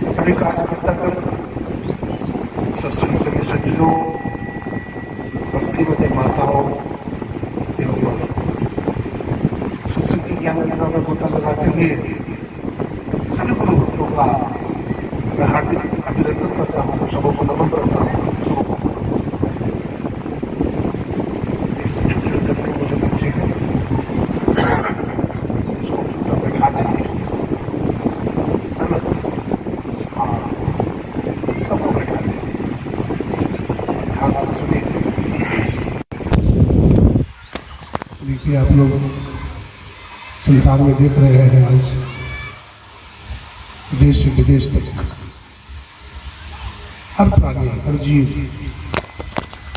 सभी कार्यकर्तागण, सत्संग के सज्जनों, भक्तिमती माताओं एवं सत्संग की ज्ञान में गोता लगाते हुए सभी गुरु भक्तों का मैं हार्दिक अभिनंदन करता हूँ, सबों को नमन करता हूँ। देखिए, आप लोग संसार में देख रहे हैं, आज देश से विदेश तक हर प्राणी, हर जीव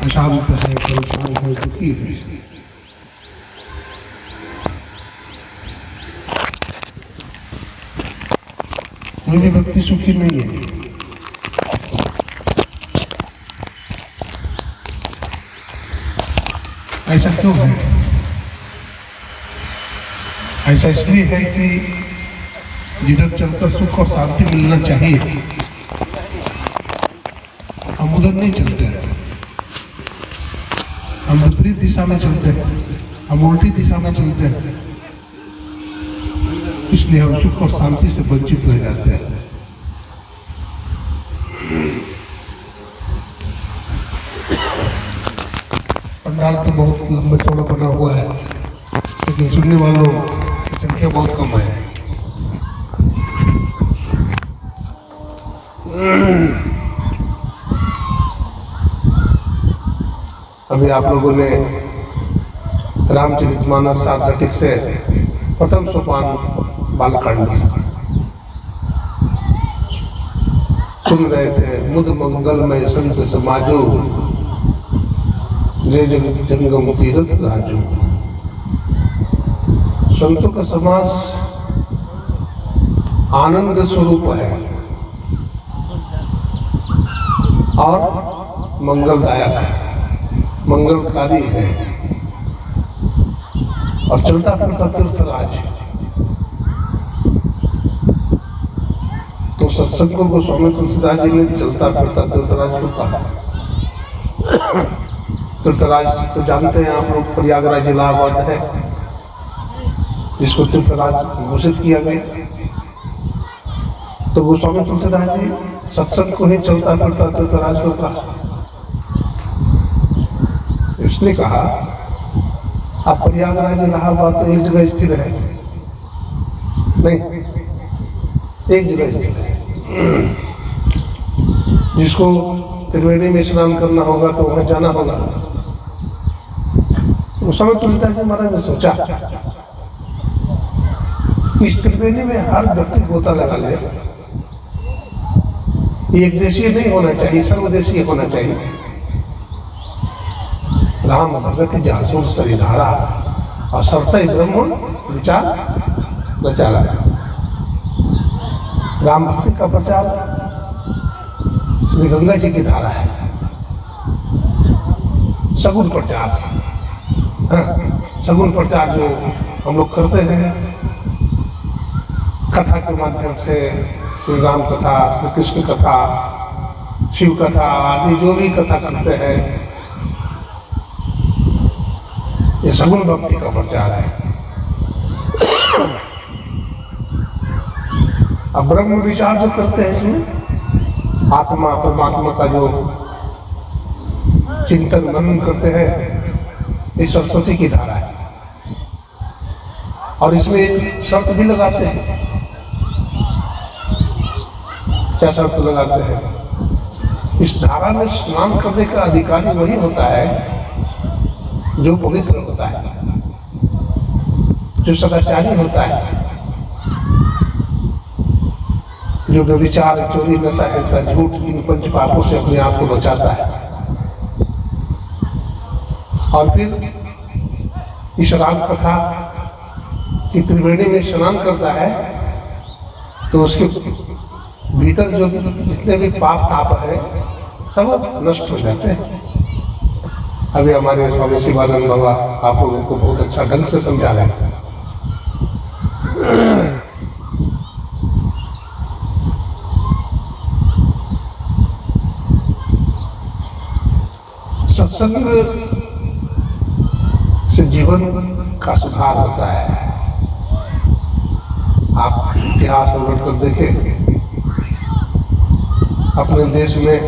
अशांत है, परेशान है, दुखी है। कोई भी व्यक्ति सुखी नहीं है। ऐसा क्यों है? ऐसा इसलिए है कि जिधर चलकर सुख और शांति मिलना चाहिए हम उधर नहीं चलते हैं, हम विपरीत दिशा में चलते हैं, हम उल्टी दिशा में चलते हैं, इसलिए हम सुख और शांति से वंचित रह जाते हैं। पंडाल तो बहुत लंबा चौड़ा बना हुआ है, लेकिन सुनने वालों की संख्या बहुत कम है। अभी आप लोगों ने रामचरितमानस सारसठिक से प्रथम सोपान बालकांड सुन रहे थे। मुद मंगलमय संत समाजो, जय जंगम तीरथ राजू। संतों का समाज आनंद स्वरूप है और मंगलदायक है, मंगलकारी है और चलता फिरता तीर्थराज। तो सत्संग को स्वामी तुलसीदास जी ने चलता फिरता तीर्थराज को कहा। तीर्थराज तो जानते हैं आप लोग, प्रयागराज इलाहाबाद है जिसको तीर्थराज घोषित किया गया। तो गोस्वामी तुलसीदास जी सत्संग को ही चलता फिरता तीर्थराज को कहा। इसने कहा आप प्रयागराज इलाहाबाद तो एक जगह स्थिर है नहीं, एक जगह स्थिर है। जिसको त्रिवेणी में स्नान करना होगा तो वहां जाना होगा। उस समय तुलसीदास जी महाराज ने सोचा इस त्रिवेणी में हर व्यक्ति गोता लगा ले, एक देशीय नहीं होना चाहिए, सर्वदेशीय होना चाहिए। राम भगत जासुर सरिधारा और सरसई ब्रह्म विचार प्रचार। राम भक्ति का प्रचार श्री गंगा जी की धारा है, सगुण प्रचार। हाँ, सगुण प्रचार जो हम लोग करते हैं कथा के माध्यम से, श्री राम कथा, श्री कृष्ण कथा, शिव कथा आदि जो भी कथा करते हैं, ये सगुण भक्ति का प्रचार है। अब ब्रह्म विचार जो करते हैं इसमें आत्मा परमात्मा का जो चिंतन मनन करते हैं, ये सरस्वती की धारा है। और इसमें एक शर्त भी लगाते हैं। क्या शर्त लगाते हैं? इस धारा में स्नान करने का अधिकारी वही होता है जो पवित्र होता है। जो सदाचारी होता है, जो व्यभिचार, चोरी, नशा, हिंसा, झूठ, इन पंच पापों से अपने आप को बचाता है और फिर स्नान कथा की त्रिवेणी में स्नान करता है तो उसके भीतर जो जितने भी पाप ताप है सब नष्ट हो जाते हैं। अभी हमारे स्वामी शिवानंद बाबा आप लोगों को बहुत अच्छा ढंग से समझा रहे थे। सत्संग से जीवन का सुधार होता है। आप इतिहास में कर देखें, अपने देश में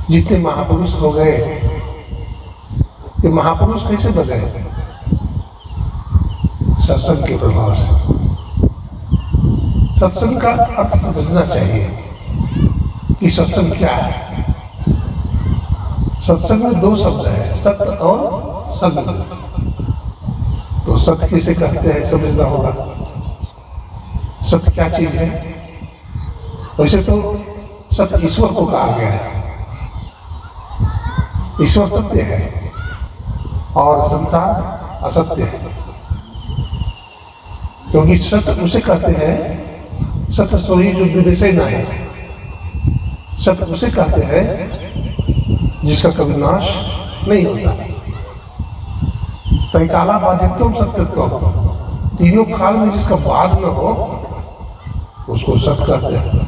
जितने महापुरुष हो गए, ये महापुरुष कैसे बने? सत्संग के प्रभाव से। सत्संग का अर्थ समझना चाहिए कि सत्संग क्या है। सत्संग में दो शब्द है, सत्य और संग। तो सत्य किसे कहते हैं समझना होगा। सत्य क्या चीज है? वैसे तो सत्य ईश्वर को कहा गया है। ईश्वर सत्य है और संसार असत्य है, क्योंकि सत्य उसे कहते हैं, सत्य सोई जो विदेशी ना है। सत्य उसे कहते हैं जिसका कभी नाश नहीं होता। सैकाला बाधित्वम सत्यत्वम, तीनों काल में जिसका बाध न हो उसको सत्य कहते हैं।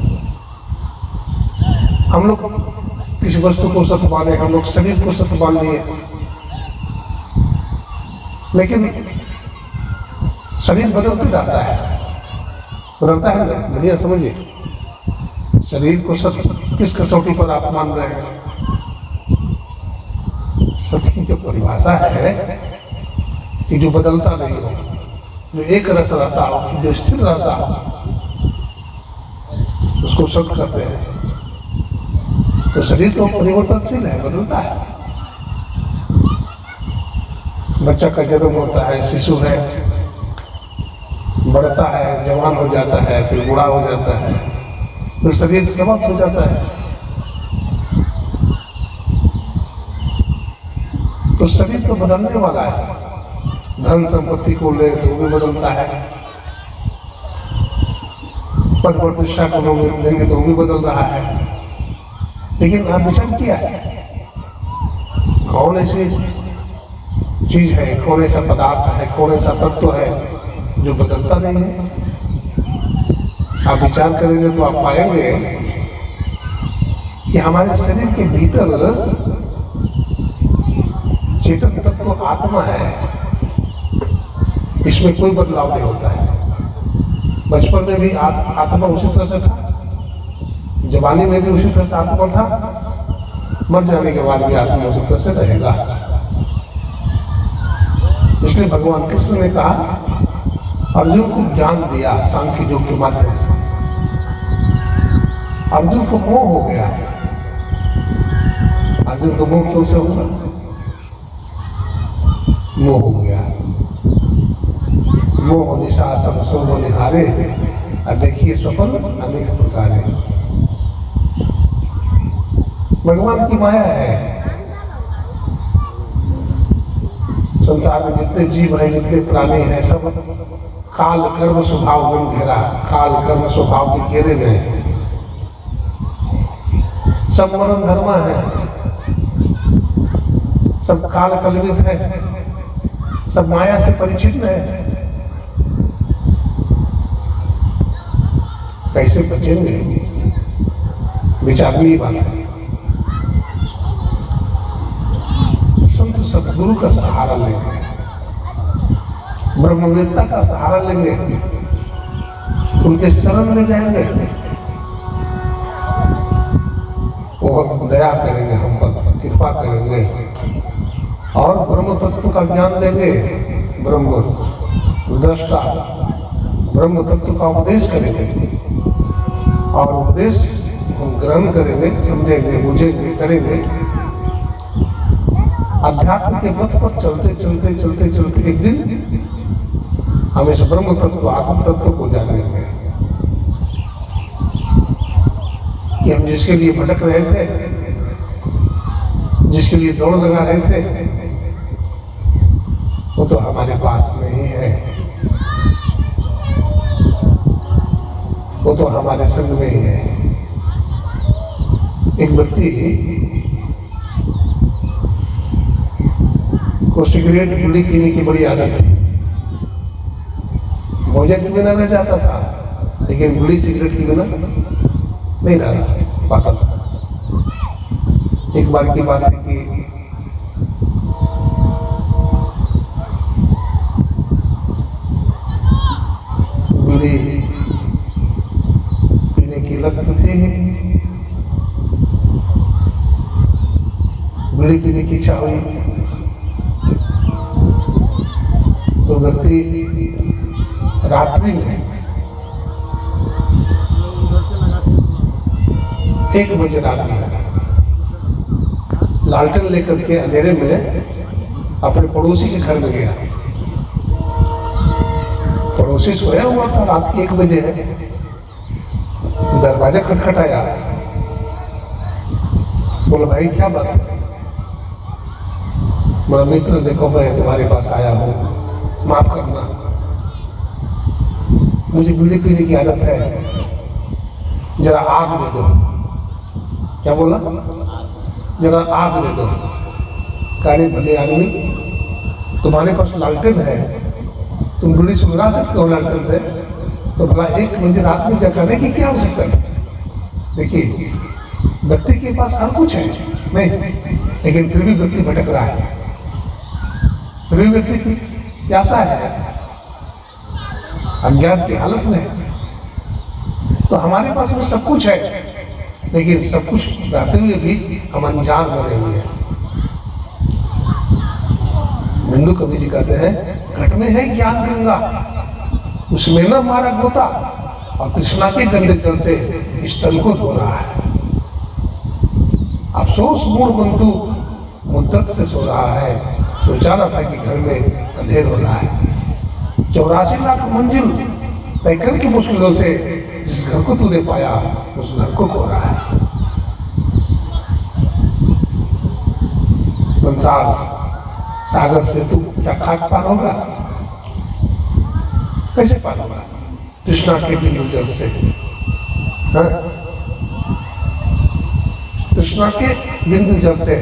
हम लोग किसी वस्तु को सत्य माने, हम लोग शरीर को सत्य मान लिए, लेकिन शरीर बदलते रहता है, बदलता है ना। बढ़िया समझिए, शरीर को सत्य किस कसौटी पर आप मान रहे हैं? सत्य की जो परिभाषा है कि जो बदलता नहीं हो, जो एक रस रहता हो, जो स्थिर रहता हो, उसको सत्य कहते हैं। तो शरीर तो परिवर्तनशील है, बदलता है। बच्चा का जन्म होता है, शिशु है, बढ़ता है, जवान हो जाता है, फिर बूढ़ा हो जाता है, फिर शरीर समाप्त हो जाता है। तो शरीर तो बदलने वाला है। धन संपत्ति को ले तो वो भी बदलता है, पद प्रतिष्ठा को लोग लेंगे तो वो भी बदल रहा है। लेकिन आप विचार किया कौन ऐसी चीज है, कौन ऐसा पदार्थ है, कौन ऐसा तत्व है जो बदलता नहीं है? आप विचार करेंगे तो आप पाएंगे कि हमारे शरीर के भीतर चेतन तत्व आत्मा है, इसमें कोई बदलाव नहीं होता है। बचपन में भी आत्मा उसी तरह से था, जवानी में भी उसी तरह से आत्मा था, मर जाने के बाद भी आत्मा उसी तरह से रहेगा। इसलिए भगवान कृष्ण ने कहा, अर्जुन को ज्ञान दिया सांख्य योग के माध्यम से। अर्जुन को मोह हो गया। अर्जुन को मोह क्यों से होगा? मोह हो गया। मोह निशा सब शोभ निहारे, और देखिए स्वप्न अनेक प्रकार है। भगवान की माया है। संसार में जितने जीव हैं, जितने प्राणी हैं, सब काल कर्म स्वभाव में घेरा, काल कर्म स्वभाव के घेरे में। सब मरण धर्मा है, सब काल कलवित है, सब माया से परिचिन्न है। कैसे बचेंगे? विचारनीय बात है। संत सदगुरु का सहारा लेंगे, ब्रह्मवेत्ता का सहारा लेंगे, उनके शरण में जाएंगे, वो दया करेंगे, हम पर कृपा करेंगे और ब्रह्म तत्व का ज्ञान देंगे। ब्रह्म दृष्टा ब्रह्म तत्व का उपदेश करेंगे और उपदेश हम ग्रहण करेंगे, समझेंगे, बुझेंगे, करेंगे अध्यात्म के पथ पर चलते चलते चलते चलते एक दिन हम इस ब्रह्म तत्व आत्म तत्व को जानेंगे कि हम जिसके लिए भटक रहे थे, जिसके लिए दौड़ लगा रहे थे, वो तो हमारे पास में ही है, वो तो हमारे संग में ही है। एक व्यक्ति को सिगरेट बीड़ी पीने की बड़ी आदत थी। भोजन के बिना रह जाता था, लेकिन बीड़ी सिगरेट के बिना नहीं रह पाता था। एक बार की बात है कि बीड़ी पीने की लत थी, बीड़ी पीने की इच्छा हुई, तो व्यक्ति रात्रि में 1 बजे रात में लालटेन लेकर के अंधेरे में अपने पड़ोसी के घर में गया। पड़ोसी सोया हुआ था, रात के 1 बजे है। दरवाजा खटखटाया, बोला भाई क्या बात है? मेरा मित्र देखो मैं तुम्हारे पास आया हूँ, माफ करना, मुझे बीड़ी पीने की आदत है, जरा आग दे दो। क्या बोला? जरा आग दे दो। कारे भले आदमी, तुम्हारे पास लालटेन है, तुम बीड़ी सुलगा सकते हो लालटेन से, तो भला 1 बजे रात में जगाने की क्या आवश्यकता थी? देखिए, व्यक्ति के पास हर कुछ है नहीं, लेकिन फिर भी व्यक्ति भटक रहा है, फिर भी व्यक्ति प्यासा है, अज्ञान की हालत में। तो हमारे पास में सब कुछ है, लेकिन सब कुछ रहते हुए भी हम अनजान बने हुए हैं। बिंदु कवि जी कहते हैं, घट में है ज्ञान गंगा, उसमें न मारा गोता, और तृष्णा के गंदे जल से इस तन को धो रहा है। अफसोस मूड बंधु मुद्दत से सो रहा है, सोचा ना था कि घर में अंधेर हो रहा है। 84 लाख मंजिल तय करके मुश्किलों से जिस घर को तूने पाया, उस घर को खो रहा है। संसार सागर से तू क्या खाक पार होगा? कैसे पार होगा? तृष्णा के बिंदु जल से, तृष्णा के बिंदु जल से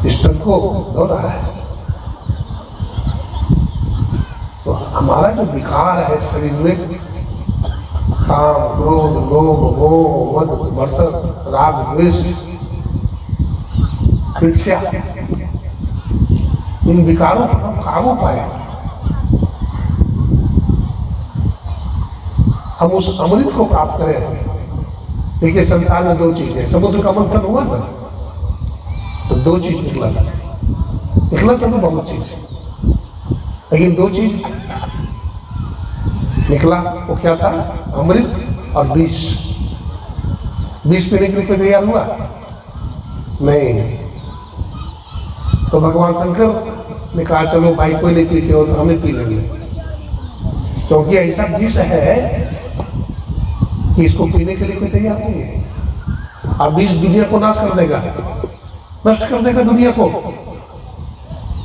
इस तन को धो रहा है। तो हमारा जो विकार है शरीर में, काम, क्रोध, लोभ, मोह, मद, मत्सर, राग, द्वेष, ईर्ष्या, इन विकारों पर हम काबू पाए, हम उस अमृत को प्राप्त करें। देखिए, संसार में 2 चीज है। समुद्र का मंथन हुआ ना, तो 2 चीज निकला था तो बहुत चीज, लेकिन 2 चीज निकला। वो क्या था? अमृत और विष। विष पीने के लिए कोई तैयार हुआ? नहीं। तो भगवान शंकर ने कहा, चलो भाई कोई नहीं पीते हो तो हमें पी लेंगे, क्योंकि ऐसा विष है कि इसको पीने के लिए कोई तैयार नहीं है। अब विष दुनिया को नाश कर देगा, नष्ट कर देगा दुनिया को।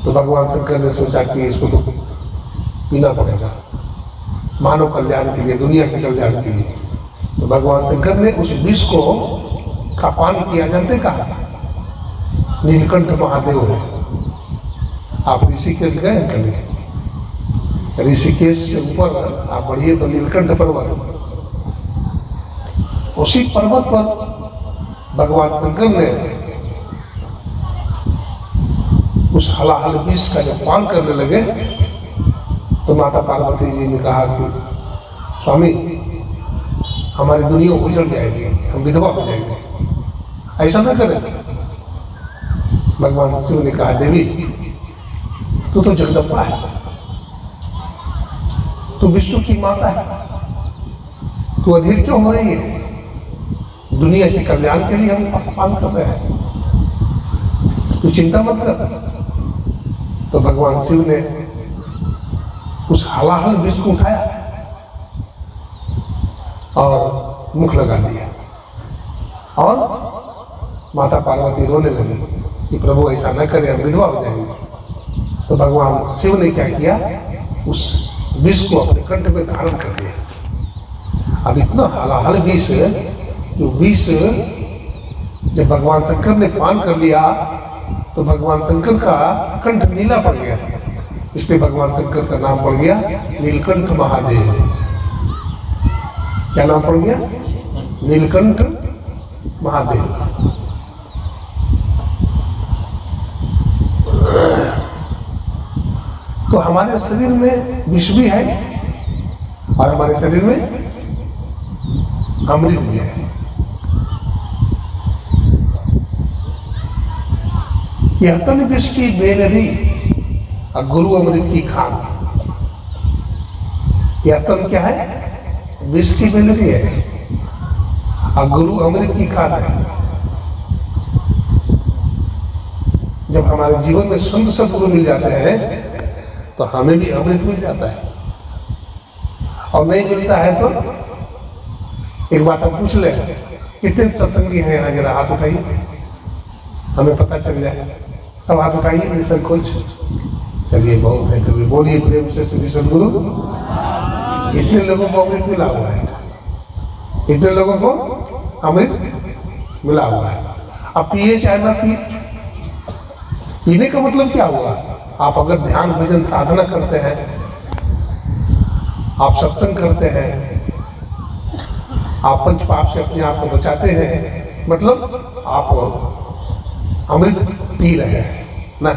तो भगवान शंकर ने सोचा कि इसको तो पीना पड़ेगा, मानव कल्याण के लिए, दुनिया के कल्याण के लिए। तो भगवान शंकर ने उस विष को का पान किया। जानते कहा? नीलकंठ महादेव है। आप ऋषिकेश गए हैं कभी? ऋषिकेश से ऊपर आप बढ़िए तो नीलकंठ पर्वत, उसी पर्वत पर भगवान शंकर ने उस हलाहल विष का जब पान करने लगे, तो माता पार्वती जी ने कहा कि स्वामी, हमारी दुनिया उजड़ जाएगी, हम विधवा हो जाएंगे, ऐसा ना करें। भगवान शिव ने कहा, देवी तू तो जगदम्बा है, तू विष्णु की माता है, तू अधीर क्यों हो रही है? दुनिया के कल्याण के लिए हम पान कर रहे हैं। तू चिंता मत कर। तो भगवान शिव ने उस हलाहल विष को उठाया और मुख लगा दिया और माता पार्वती रोने लगी कि प्रभु ऐसा न करे, हम विधवा हो जाएंगे। तो भगवान शिव ने क्या किया, उस विष को अपने कंठ में धारण कर लिया। अब इतना हलाहल विष कि विष जब भगवान शंकर ने पान कर लिया तो भगवान शंकर का कंठ नीला पड़ गया, इसलिए भगवान शंकर का नाम पड़ गया नीलकंठ महादेव। क्या नाम पड़ गया? नीलकंठ महादेव। तो हमारे शरीर में विष भी है और हमारे शरीर में अमृत भी है। यह तन विष की बेनरी और गुरु अमृत की खान। यह तन क्या है? विष की बेनरी है और गुरु अमृत की खान है। जब हमारे जीवन में संत सदगुरु मिल जाते हैं तो हमें भी अमृत मिल जाता है, और नहीं मिलता है तो एक बात हम पूछ ले, कितने सत्संगी हैं यहाँ? जरा हाथ उठाइए, हमें पता चल जाए। सब हाथ उठाइए निसंकोच। चलिए बहुत है, कभी बोलिए प्रेम से श्री सदगुरु। इतने लोगों को अमृत मिला हुआ है, इतने लोगों को अमृत मिला हुआ है। अब पिए चाहे ना पिए, पीने का मतलब क्या हुआ? आप अगर ध्यान भजन साधना करते हैं, आप सत्संग करते हैं, आप पंच पाप से अपने आप को बचाते हैं, मतलब आप अमृत पी रहे हैं ना,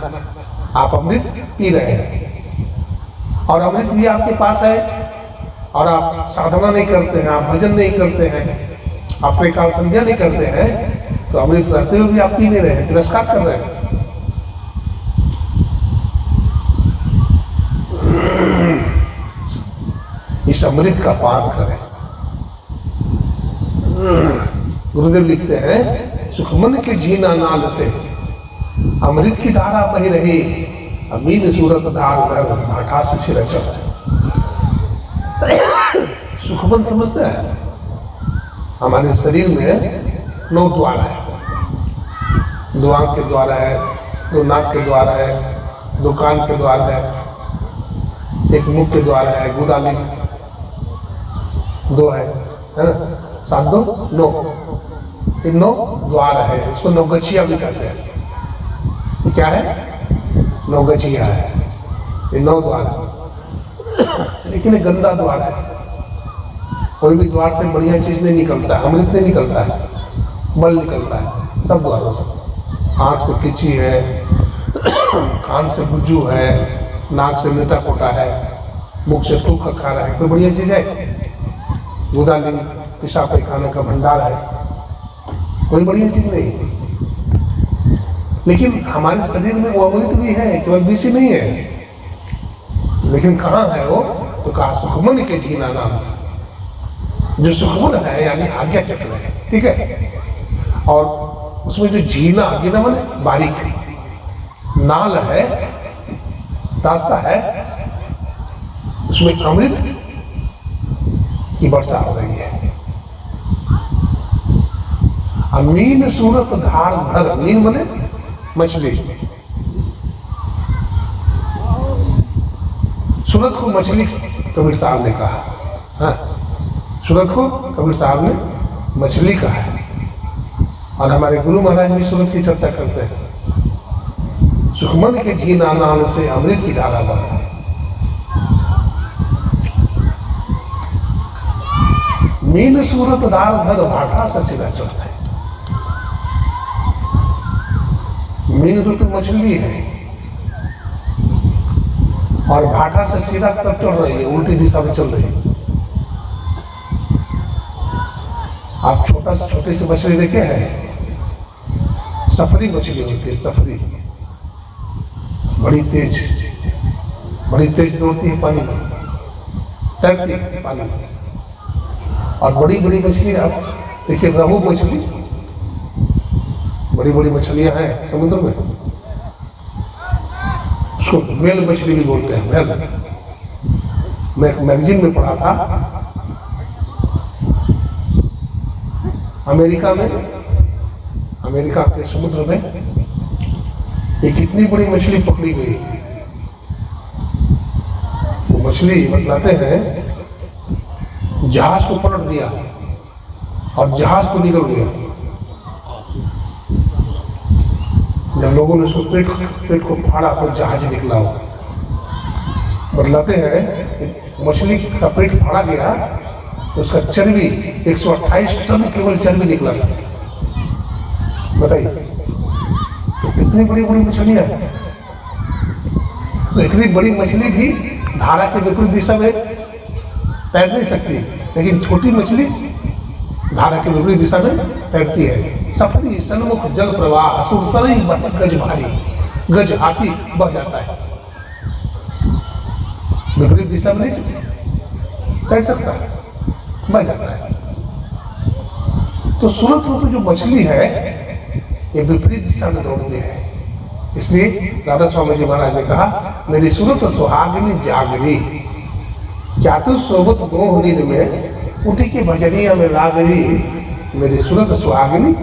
आप अमृत पी रहे हैं। और अमृत भी आपके पास है और आप साधना नहीं करते हैं, आप भजन नहीं करते हैं, आप त्रिकाल संध्या नहीं करते हैं, तो अमृत रहते हुए भी आप पी नहीं रहे हैं, तिरस्कार कर रहे हैं। इस अमृत का पान करें। गुरुदेव लिखते हैं, सुखमन के जीना नाल से अमृत की धारा बही रही, अमीन सूरत धार धर भाटा से सिर चढ़। सुखमन समझते हैं? हमारे शरीर में 9 द्वार है। 2 आंख के द्वार है, 2 नाक के द्वार है, 2 कान के द्वार है, 1 मुख के द्वार है, गुदालिंग 2 है ना, 7 2 9, ये 9 द्वार है। इसको नवगछिया भी कहते हैं। तो क्या है? नवगछिया है, ये 9 द्वार है। लेकिन ये गंदा द्वार है, कोई भी द्वार से बढ़िया चीज नहीं निकलता है, अमृत नहीं निकलता है, मल निकलता है सब द्वारों से। आँख से किची है, कान से गुज्जू है, नाक से नेटा पोटा है, मुख से थूक खा रहा है, कोई बढ़िया चीज है? गुदालिंग पेशाब पैखाने का भंडार है, कोई बढ़िया चीज नहीं। लेकिन हमारे शरीर में वो अमृत भी है, केवल विष नहीं है। लेकिन कहाँ है वो? तो कहा सुखमन के जीना नाम से। जो सुखमन है यानी आज्ञा चक्र है, ठीक है। और उसमें जो जीना, जीना माने बारीक, नाल है, रास्ता है, उसमें अमृत की वर्षा हो रही है। अमीन सूरत धार धर, मीन माने मछली। सूरत को मछली कबीर साहब ने कहा, हाँ, सूरत को कबीर साहब ने मछली कहा है। और हमारे गुरु महाराज भी सूरत की चर्चा करते हैं। सुखमन के जीना नाल से अमृत की धारा बह। मीन सूरत धार धर भाटा से सिरा चढ़। मीन रूपी मछली है और भाटा से सिरा तक चढ़ रही है, उल्टी दिशा में चल रही है। आप छोटे से मछली देखे हैं? सफरी मछली होती है, सफरी, बड़ी तेज दौड़ती है पानी में, तैरती है पानी में। और बड़ी बड़ी मछली आप देखिए, रोहू मछली, बड़ी बड़ी मछलियां हैं समुद्र में, उसको व्हेल मछली भी बोलते हैं, व्हेल। मैं एक मैगजीन में पढ़ा था, अमेरिका के समुद्र में एक इतनी बड़ी मछली पकड़ी गई। वो मछली बतलाते हैं जहाज को पलट दिया और जहाज को निकल गया। जब लोगों ने उसको पेट को फाड़ा तो जहाज निकला। हो बतलाते हैं मछली का पेट फाड़ा गया तो उसका चर्बी 128 टन केवल चर्बी निकला था। बताइए, तो इतनी बड़ी बड़ी मछलियां, तो इतनी बड़ी मछली भी धारा के विपरीत दिशा में तैर नहीं सकती, लेकिन छोटी मछली धारा के विपरीत दिशा में तैरती है। सफरी सन्मुख जल प्रवाह सुरसरई बहे गज भारी, गज हाथी बह जाता है। विपरीत दिशा में नहीं तैर सकता, बह जाता है। तो सूरत रूपी जो मछली है ये विपरीत दिशा में दौड़ती है। इसलिए राधा स्वामी जी महाराज ने कहा, मेरी सूरत सुहागिनी जागरी, क्या तू सोबत मोह नींद में उठी के भजनिया में लागरी, मेरी सूरत सुहागिनी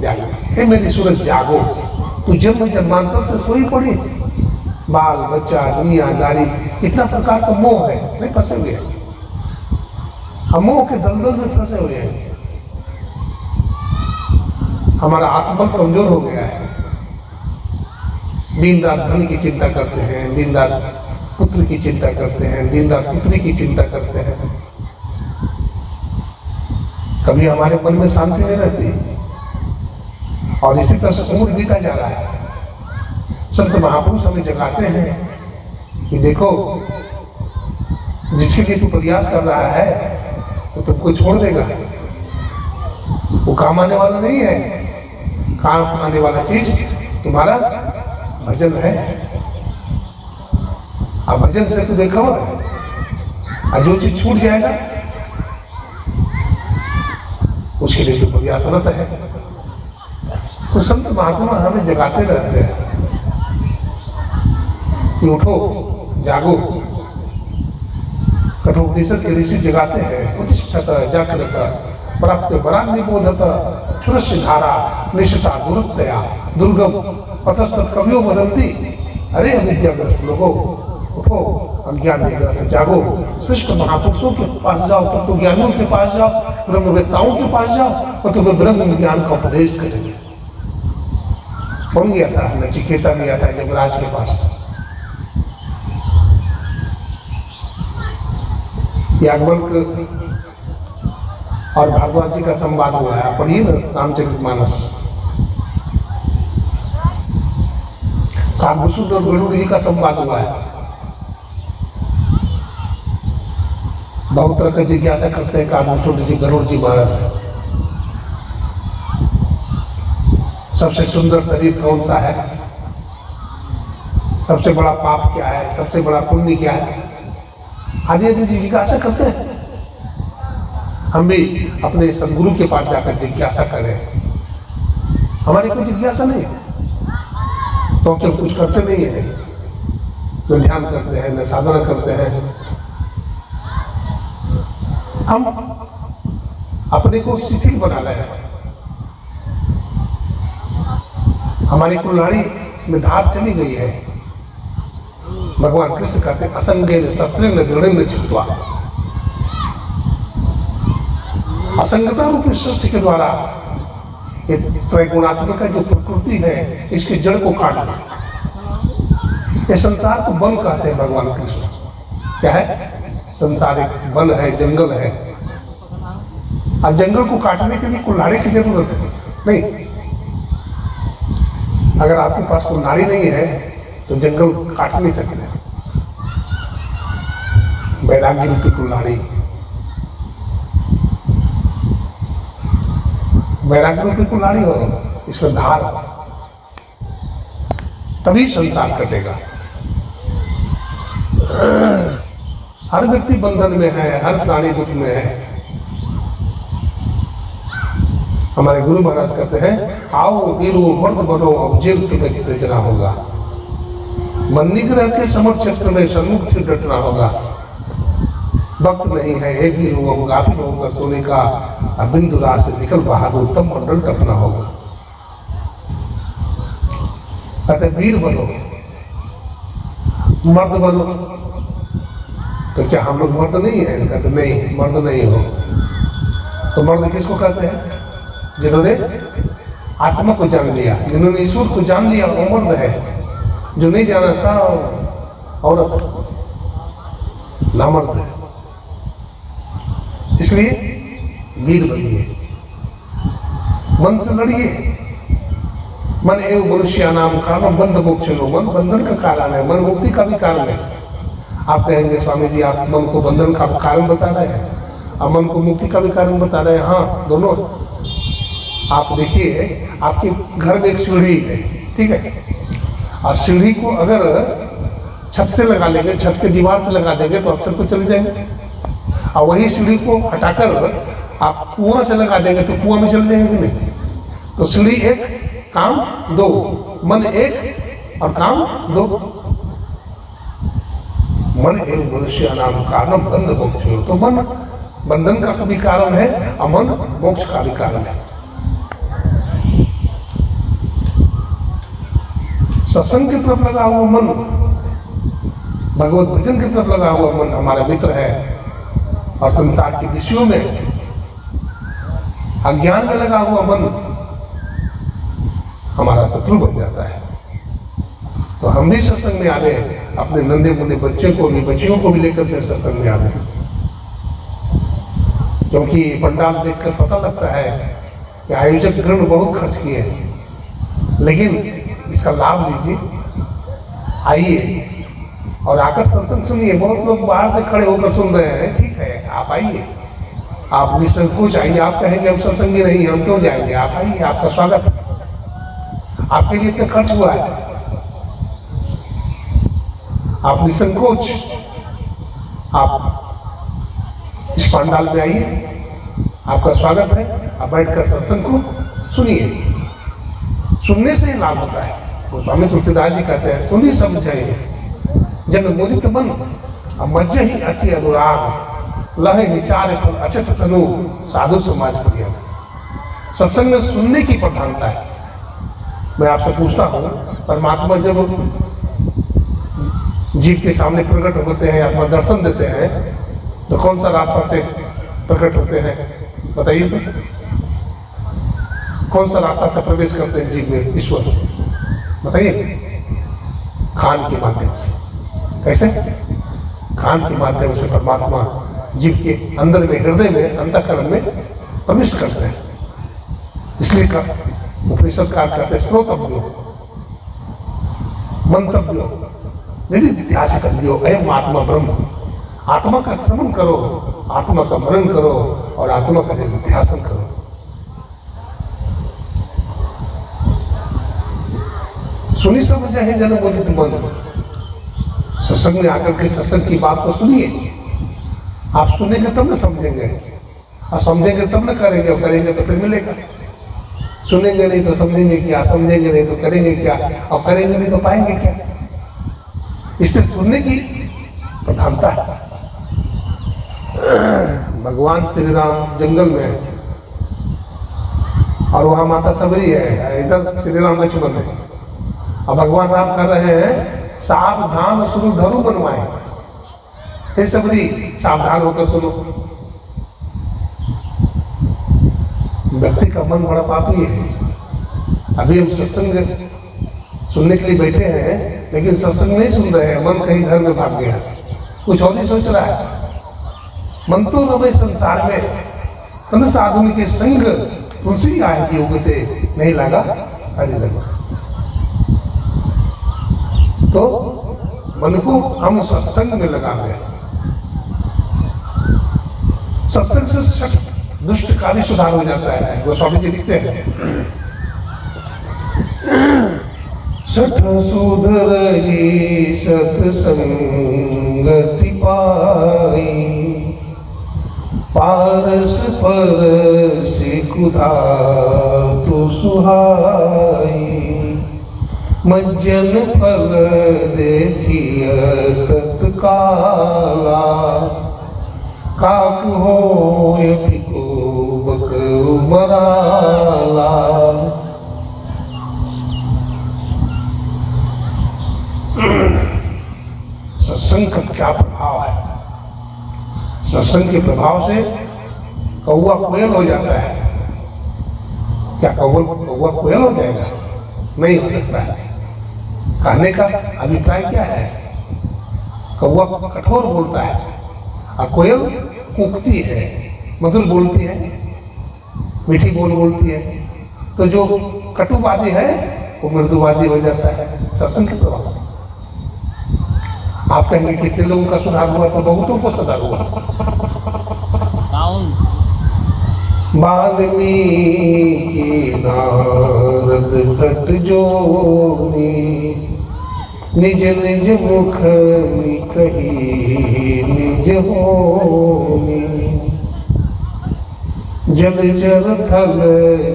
जागरी। हे मेरी सूरत जागो, तू जन्म जन्मांतर से सोई पड़ी। बाल बच्चा दुनियादारी इतना प्रकार का मोह है, नहीं फंसे हुए हैं हम, मोह के दलदल में फंसे हुए हैं। हमारा आत्मबल कमजोर हो गया है। दिन रात धन की चिंता करते हैं, दिन रात पुत्र की चिंता करते हैं, दिन रात पुत्री की चिंता करते हैं। कभी हमारे मन में शांति नहीं रहती और इसी तरह से उम्र बीता जा रहा है। संत महापुरुष हमें जगाते हैं कि देखो, जिसके लिए तू प्रयास कर रहा है तो तुमको छोड़ देगा। वो काम आने वाला नहीं है। काम आने वाला चीज तुम्हारा भजन है। अब भजन से तो देखा हो और जो चीज छूट जाएगा उसके लिए तो प्रयासरत है। तो संत महात्मा हमें जगाते रहते हैं कि उठो जागो। कठोपनिषद के ऋषि जगाते हैं, उत्तिष्ठत जागृत प्राप्त वरान निबोधत क्षुरस्य धारा निशिता दुरुत्तया दुर्गम पथस्तत् कवियो वदन्ति। अरे अविद्याग्रस्त लोगों, उठो, अज्ञान निद्रा से जागो। श्रेष्ठ महापुरुषों के पास जाओ, तत्वज्ञानियों के पास जाओ, ब्रह्मवेत्ताओं के पास जाओ और तुम्हें ब्रह्म ज्ञान का उपदेश करेंगे। कौन गया था? नचिकेता गया था जमराज के पास। याज्ञवल्क्य और भारद्वाज जी का संवाद हुआ है, पढ़िए ना रामचरितमानस। काकभूषण और गरुड़ जी का संवाद हुआ है। बहुत तरह का जिज्ञासा करते हैं काकभूषण जी गरुड़ जी महाराज से, सबसे सुंदर शरीर कौन सा है, सबसे बड़ा पाप क्या है, सबसे बड़ा पुण्य क्या है, आदि आदि जिज्ञासा करते हैं। हम भी अपने सदगुरु के पास जाकर जिज्ञासा करें। हमारी कोई जिज्ञासा नहीं, क्योंकि हम कुछ करते नहीं है, न ध्यान करते हैं, न साधना करते हैं। हम अपने को शिथिल बना रहे हैं। हमारी कुल्हाड़ी में धार चली गई है। भगवान कृष्ण कहते हैं, असंगेन शस्त्रेण दृढ़ेन छित्त्वा। असंगता रूपी शस्त्र के द्वारा ये त्रैगुणात्मक जो प्रकृति है इसके जड़ को काट दे। ये संसार को वन कहते हैं भगवान कृष्ण। क्या है? संसार एक वन है, जंगल है। अब जंगल को काटने के लिए कुल्हाड़ी की जरूरत है नहीं। अगर आपके पास कुल्हाड़ी नहीं है तो जंगल काट नहीं सकते। वैराग्य रूपी कुल्हाड़ी, वैराग्य रूपी कुल्हाड़ी हो, इसमें धार हो, तभी संसार कटेगा। हर व्यक्ति बंधन में है, हर प्राणी दुख में है। हमारे गुरु महाराज कहते हैं, आओ वीरो मर्द बनो, अब जेल तुम्हें तेजना होगा। मन निग्रह के समर चक्र में सन्मुख से डटना होगा। वक्त नहीं है, एक भी लोग गाफिल होकर सोने का बिंदु रात से निकल बहादुर तब मंडल टपना होगा। कहते वीर बनो, मर्द बनो। तो क्या हम लोग मर्द नहीं है? कहते नहीं, मर्द नहीं हो। तो मर्द किसको कहते हैं? जिन्होंने आत्मा को जान लिया, जिन्होंने ईश्वर को जान लिया वो मर्द है। जो नहीं जाना सब औरत, नामर्द है। इसलिए वीर बनिए, मन से लड़िए। मन एवं मनुष्य नाम कारण बंध मोक्ष हो। मन बंधन का कारण है, मन मुक्ति का भी कारण है। आप कहेंगे स्वामी जी आप मन को बंधन का कारण बता रहे हैं, अब मन को मुक्ति का भी कारण बता रहे हैं। हाँ, दोनों। आप देखिए आपके घर में एक सीढ़ी है, ठीक है, और सीढ़ी को अगर छत से लगा लेंगे, छत के दीवार से लगा देंगे तो आप छत पर चले जाएंगे। और वही सीढ़ी को हटाकर आप कुआं से लगा देंगे तो कुआं में चले जाएंगे कि नहीं? तो सीढ़ी एक, काम दो। मन एक और काम दो। मन एक मनुष्य नाम कारण बंध मोक्ष हो। तो मन बंधन का भी कारण है और मन मोक्ष का भी कारण है। सत्संग की तरफ लगा हुआ मन, भगवत भजन की तरफ लगा हुआ मन हमारा मित्र है, और संसार के विषयों में अज्ञान में लगा हुआ मन हमारा शत्रु बन जाता है। तो हम भी सत्संग में आ गए, अपने नन्हे मुन्ने बच्चे को भी, बच्चियों को भी लेकर के सत्संग में आ गए। क्योंकि पंडाल देखकर पता लगता है कि आयोजक गण बहुत खर्च किए हैं, लेकिन इसका लाभ लीजिए, आइए और आकर सत्संग सुनिए। बहुत लोग बाहर से खड़े होकर सुन रहे हैं, ठीक है, आप आइए, आप निसंकोच आइए। आप कहेंगे हम सत्संगी नहीं, हम क्यों जाएंगे? आप आइए, आपका स्वागत है। आपके लिए इतना खर्च हुआ है, आप निसंकोच आप इस पंडाल में आइए, आपका स्वागत है। आप बैठकर सत्संग को सुनिए, सुनने से ही लाभ होता है। वो स्वामी तुलसीदास जी कहते हैं, सुनी समझाइए जन मुदित मन मज्ज ही अति अनुराग, लह विचार फल अचट तनु साधु समाज प्रिय। सत्संग में सुनने की प्रधानता है। मैं आपसे पूछता हूँ, परमात्मा जब जीव के सामने प्रकट होते हैं अथवा दर्शन देते हैं तो कौन सा रास्ता से प्रकट होते हैं? बताइए तो, कौन सा रास्ता से प्रवेश करते हैं जीव में ईश्वर? बताइए। कान के माध्यम से। कैसे? कान के माध्यम से परमात्मा जीव के अंदर में, हृदय में, अंतःकरण में प्रविष्ट करते हैं। इसलिए उपनिषद काल कहते हैं श्रोतव्यो, मंतव्यो, निधिध्यासितव्यो अयम् आत्मा ब्रह्म। आत्मा का श्रवण करो, आत्मा का मनन करो और आत्मा का निधिध्यासन करो। सुनी समझा है जन मुदित मन। सत्संग में आकर के सत्संग की बात को सुनिए। आप सुनेंगे तब न समझेंगे, और समझेंगे तब न करेंगे, और करेंगे तो फिर मिलेगा। सुनेंगे नहीं तो समझेंगे क्या, समझेंगे नहीं तो करेंगे क्या, और करेंगे नहीं तो पाएंगे क्या? इसलिए सुनने की प्रधानता है। भगवान श्री राम जंगल में, और वहां माता सबरी है, इधर श्री राम लक्ष्मण है, और भगवान राम कर रहे हैं सावधान सुनो धनु बनवाए। हे सबरी, सावधान होकर सुनो। व्यक्ति का मन बड़ा पापी है। अभी हम सत्संग सुनने के लिए बैठे हैं, लेकिन सत्संग नहीं सुन रहे हैं, मन कहीं घर में भाग गया, कुछ और ही सोच रहा है। मन तो रवे संसार में, तन साधुन के संग तुलसी आए वियोगते, नहीं लगा हरि लगा। तो मन को हम सत्संग में लगा गए। सत्संग से सठ दुष्ट कार्य सुधार हो जाता है। गोस्वामी जी लिखते हैं, सठ सुधरही सत्संगति पाई, पारस परस कुधा तो सुहाई, मज्जन फल देखिय तत्काला, काक हो पिको बक मराला। सत्संग का क्या प्रभाव है? सत्संग के प्रभाव से कौवा कोयल हो जाता है। क्या कौवा कोयल हो जाएगा? नहीं हो सकता है। कहने का अभिप्राय क्या है? कौवा कठोर बोलता है और कोयल कूकती है, मधुर बोलती है, मीठी बोलती है। तो जो कटुवादी है वो मृदुवादी हो जाता है सत्संग के प्रभाव से। आप कहेंगे कितने लोगों का सुधार हुआ? तो बहुतों को सुधार हुआ। वाल्मीकि नारद घट जोनी, निज निज मुख कही निज होनी। जल चर थल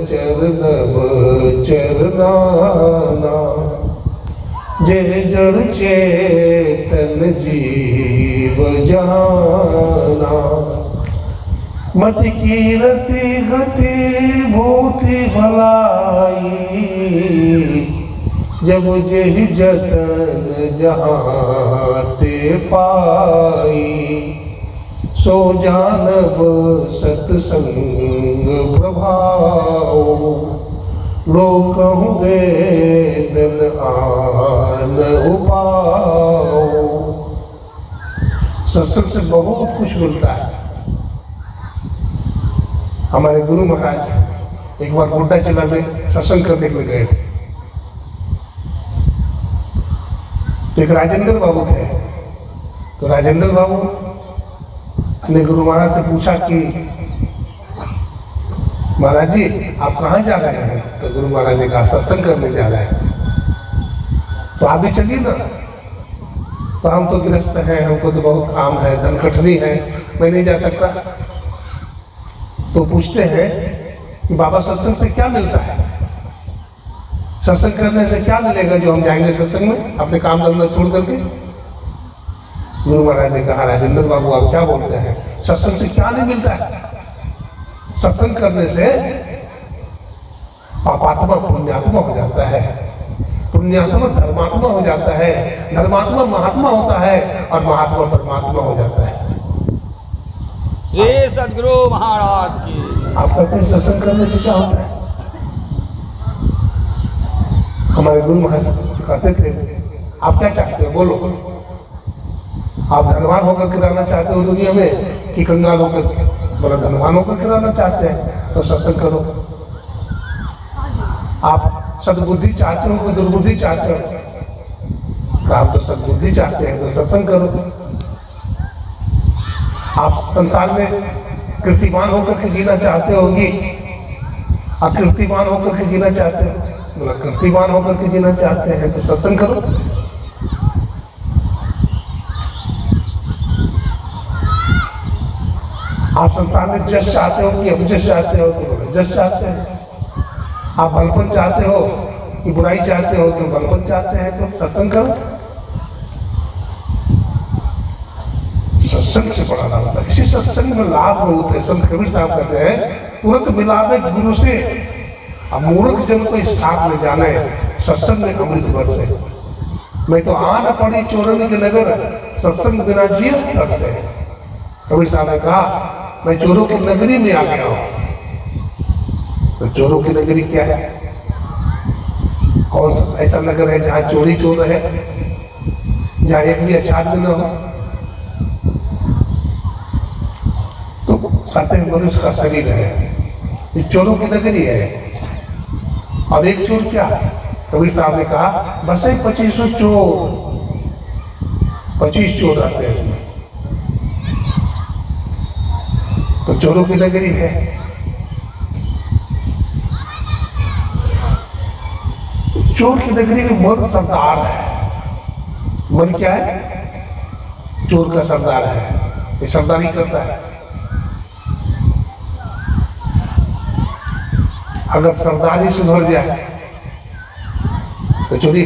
चरणव चरनाना, जय जड़ चेतन जीव जाना। मत कीरति गति भूति भलाई, जब जहि जतन जहाँ ते पाई। सो जानब सत्संग प्रभाव, लोक वेदन आन उपाओ। सत्संग से बहुत कुछ मिलता है। हमारे गुरु महाराज एक बार गोड्डा जिला में सत्संग करने के लिए गए थे। एक राजेंद्र बाबू थे। तो राजेंद्र बाबू ने गुरु महाराज से पूछा कि महाराज जी आप कहाँ जा रहे हैं? तो गुरु महाराज ने कहा सत्संग करने जा रहे हैं। तो आप भी चलिए ना। तो हम तो गृहस्थ हैं, हमको तो बहुत काम है, धनकटनी है, मैं नहीं जा सकता। तो पूछते हैं कि बाबा सत्संग से क्या मिलता है? सत्संग करने से क्या मिलेगा जो हम जाएंगे सत्संग में अपने काम धंधा छोड़ करके? गुरु महाराज ने कहा राजेंद्र बाबू आप क्या बोलते हैं? सत्संग से क्या नहीं मिलता है? सत्संग करने से पापात्मा पुण्यात्मा हो जाता है, पुण्यात्मा धर्मात्मा हो जाता है, धर्मात्मा महात्मा होता है और महात्मा परमात्मा हो जाता है। श्री सद्गुरु महाराज की। आप कहते हैं सत्संग करने से क्या होता है? हमारे गुरु महाराज कहते थे आप क्या चाहते हो बोलो। आप धनवान होकर के रहना चाहते हो दुनिया में कि कंगाल होकर के? बोला धनवान होकर के रहना चाहते हैं तो सत्संग करो। आप सद्बुद्धि चाहते हो कि दुर्बुद्धि चाहते हो? आप तो सद्बुद्धि चाहते हैं तो सत्संग करो। आप संसार में कीर्तिमान होकर के जीना चाहते होगी, आप कीर्तिमान होकर के जीना चाहते हो? बोला कीर्तिमान होकर के जीना चाहते हैं तो सत्संग करो। आप संसार में जश चाहते हो कि अपजश चाहते हो? तो बोला जश चाहते हैं। आप भलपन चाहते हो कि बुराई चाहते हो? तो भलपन चाहते हैं तो सत्संग करो। सत्संग से बड़ा लाभ होता है। इसी सत्संग में लाभ बहुत है। संत कबीर साहब कहते हैं तुरंत मिलावे गुरु से, अब मूर्ख जन को साथ में जाने, सत्संग में अमृत बरसे। मैं तो आन पड़ी चोरन के नगर, सत्संग बिना जिए तरसे। कबीर साहब ने कहा मैं चोरों की नगरी में आ गया हूं। तो चोरों की नगरी क्या है? कौन सा ऐसा नगर है जहां चोरी चोर रहे, जहां एक भी अच्छा आदमी न हो? तो कहते हैं मनुष्य का शरीर है, ये चोरों की नगरी है। और एक चोर क्या? कबीर साहब ने कहा बस 2500 चोर, 25 चोर रहते हैं इसमें। तो चोरों की नगरी है। चोर की नगरी में मन सरदार है। मन क्या है? चोर का सरदार है, ये सरदारी करता है। अगर सरदार ही सुधर जाए तो चोरी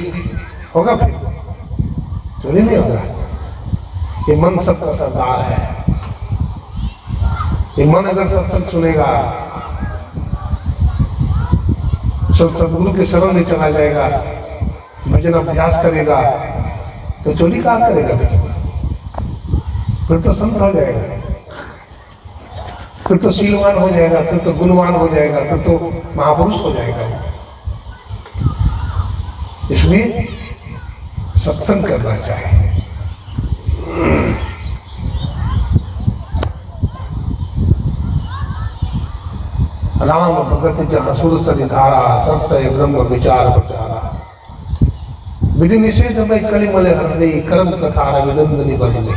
होगा? फिर चोरी नहीं होगा। ये मन सबका सरदार है। ये मन अगर सत्संग सुनेगा, सदगुरु के शरण में चला जाएगा, भजन अभ्यास करेगा, तो चोरी कहाँ करेगा? फिर तो संत हो जाएगा, फिर तो शीलवान हो जाएगा, फिर तो गुणवान हो जाएगा, फिर तो महापुरुष हो जाएगा। इसलिए सत्संग करना चाहिए। राम भगत जहाँ सुर सरिधारा, सरसय ब्रह्म विचार प्रचारा। विधि निषेध में कलिमल हरने, कर्म कथा रविनंदनी बरने।